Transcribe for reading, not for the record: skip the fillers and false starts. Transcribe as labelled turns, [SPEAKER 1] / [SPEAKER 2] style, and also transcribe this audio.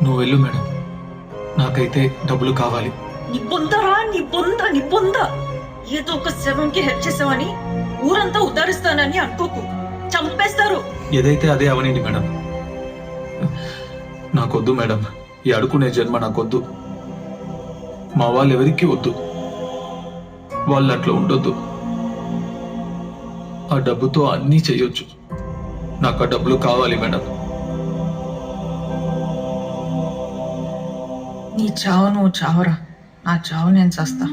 [SPEAKER 1] నువ్వు వెళ్ళు మేడం, నాకైతే డబ్బులు కావాలి.
[SPEAKER 2] నీ బొందరా, నీ బొంద. ఏదో ఒక శవంకి హెల్ప్ చేసావని ఊరంతా ఉద్ధరిస్తానని అనుకోకు, చంపేస్తారు.
[SPEAKER 1] ఏదైతే అదే అవనండి మేడం. నాకొద్దు మేడం, ఈ అడుకునే జన్మ నాకొద్దు. మా వాళ్ళు ఎవరికి వద్దు, వాళ్ళు అట్లా ఉండొద్దు. ఆ డబ్బుతో అన్నీ చెయ్యొచ్చు, నాకు ఆ డబ్బులు కావాలి మేడం.
[SPEAKER 2] నీ చావు నువ్వు చావరా, నా చావు నేను చస్తా.